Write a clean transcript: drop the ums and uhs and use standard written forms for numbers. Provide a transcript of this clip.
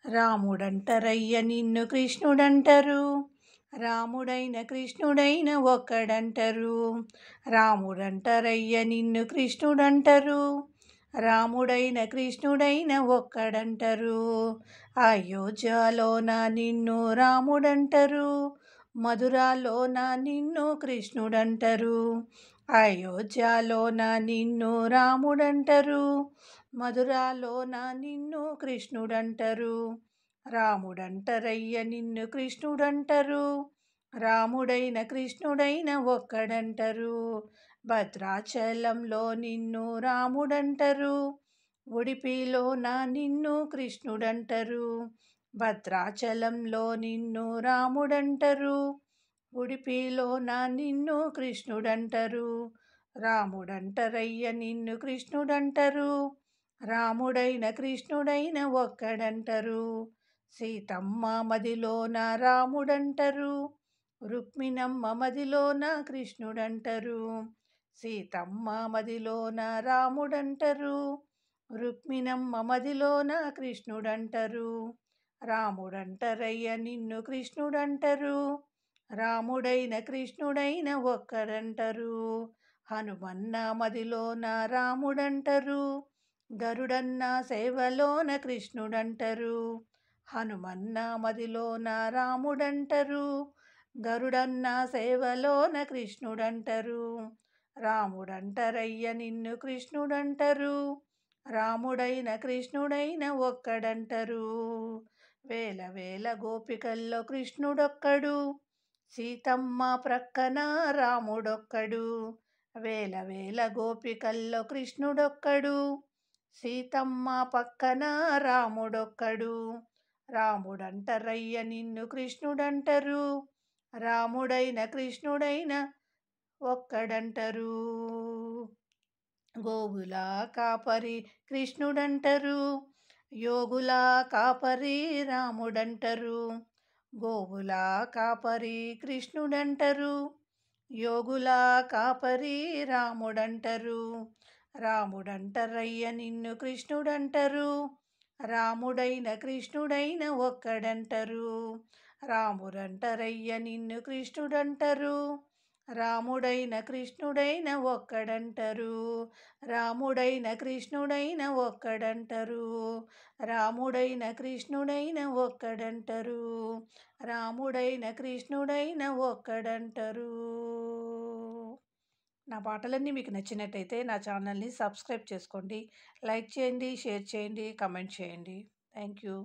రాముడంటరయ్య నిన్ను కృష్ణుడంటరు, రాముడైన కృష్ణుడైన ఒక్కడంటరు. రాముడంటరయ్య నిన్ను కృష్ణుడంటరు, రాముడైన కృష్ణుడైన ఒక్కడంటరు. అయోధ్యలోన నిన్ను రాముడంటరు, మధురాలోన నిన్ను కృష్ణుడంటరు. అయోధ్యలోన నిన్ను రాముడంటరు, మధురాలోన నిన్ను కృష్ణుడంటరు. రాముడంటరయ్య నిన్ను కృష్ణుడంటరు, రాముడైన కృష్ణుడైన ఒక్కడంటరు. భద్రాచలంలో నిన్ను రాముడంటరు, ఉడిపిలోన నిన్ను కృష్ణుడంటరు. భద్రాచలంలో నిన్ను రాముడంటరు, ఉడిపిలోన నిన్ను కృష్ణుడంటరు. రాముడంటరయ్య నిన్ను కృష్ణుడంటరు, రాముడైన కృష్ణుడైన ఒక్కడంటరు. సీతమ్మ మదిలోన రాముడంటరు, రుక్మిణమ్మ మదిలోన కృష్ణుడంటరు. సీతమ్మ మదిలోన రాముడంటరు, రుక్మిణమ్మ మదిలోన కృష్ణుడంటరు. రాముడంటరయ్య నిన్ను కృష్ణుడంటరు, రాముడైన కృష్ణుడైన ఒక్కడంటరు. హనుమన్న మదిలోన రాముడంటరు, గరుడన్న సేవలోన కృష్ణుడంటరు. హనుమన్న మదిలోన రాముడంటరు, గరుడన్న సేవలోన కృష్ణుడంటరు. రాముడంటరయ్య నిన్ను కృష్ణుడంటరు, రాముడైన కృష్ణుడైన ఒక్కడంటరు. వేల వేల గోపికల్లో కృష్ణుడొక్కడు, సీతమ్మ ప్రక్కన రాముడొక్కడు. వేల వేల గోపికల్లో కృష్ణుడొక్కడు, సీతమ్మ పక్కన రాముడొక్కడు. రాముడంటరయ్య నిన్ను కృష్ణుడంటరు, రాముడైన కృష్ణుడైన ఒక్కడంటరు. గోవుల కాపరి కృష్ణుడంటరు, యోగుల కాపరి రాముడంటరు. గోవుల కాపరి కృష్ణుడంటరు, యోగుల కాపరి రాముడంటరు. రాముడంటరయ్య నిన్ను కృష్ణుడంటరు, రాముడైన కృష్ణుడైన ఒక్కడంటరు. రాముడంటరయ్య నిన్ను కృష్ణుడంటరు, రాముడైన కృష్ణుడైన ఒక్కడంటరు. రాముడైన కృష్ణుడైన ఒక్కడంటరు. రాముడైన కృష్ణుడైన ఒక్కడంటరు. రాముడైన కృష్ణుడైన ఒక్కడంటరు. నా పాటలన్నీ మీకు నచ్చినట్టయితే నా ఛానల్ని సబ్స్క్రైబ్ చేసుకోండి, లైక్ చేయండి, షేర్ చేయండి, కమెంట్ చేయండి. Thank you.